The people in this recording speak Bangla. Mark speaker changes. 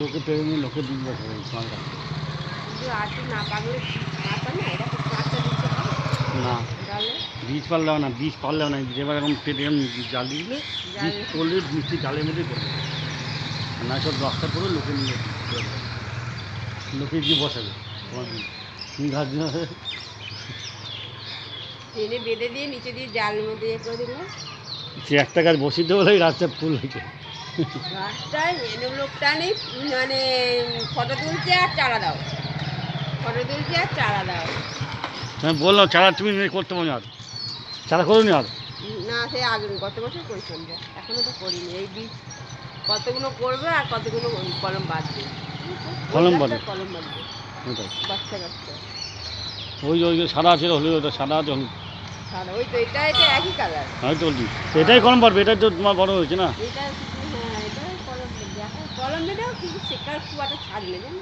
Speaker 1: লোকে পেরে নিয়ে লোকে দিন বছর না বীজ পারলেও না এবার এরকম পেটে এরকম জাল দিলে বীজ করলে বৃষ্টি জালের মধ্যেই করবে না সব রাস্তা করে লোকে নিয়ে লোকে গিয়ে বসাবে ঘাস দিয়ে
Speaker 2: টেনে বেঁধে দিয়ে নিচে দিয়ে জালের মধ্যে ইয়ে করে দিল।
Speaker 1: সে একটা গাছ বসিয়ে দেবো বলে রাস্তা ফুল হয়েছে।
Speaker 2: রাস্তায় মেনু লোকটা নেই, মানে ফটো তুলছে আর চারা দাও, ফটো তুলছে আর চারা দাও।
Speaker 1: আমি বললাম চারা তুমি করতে পারো আর চারা করো নি আর
Speaker 2: না, সে আগে গত বছর করেছিলাম, যা এখনো তো করিনি। এই বীজ কতগুলো করবে আর কতগুলো কলম বাঁধবে,
Speaker 1: কলম বাঁধবে
Speaker 2: কলম বাঁধবে বাচ্চা বাচ্চা।
Speaker 1: ওই ওই সাদা আছে হলুদ, ওটা সাদা আছে হলুদ
Speaker 2: সাদা, ওই তো এটা এটা একই কালার।
Speaker 1: আমি তো বলছি এটাই কলম পারবে, এটাই তো তোমার বড় হয়েছে না।
Speaker 2: এটা হ্যাঁ, এটা কলম বেঁধে, কলম বেঁধেও কিন্তু শেখার খুব একটা ছাড় নেই জানো।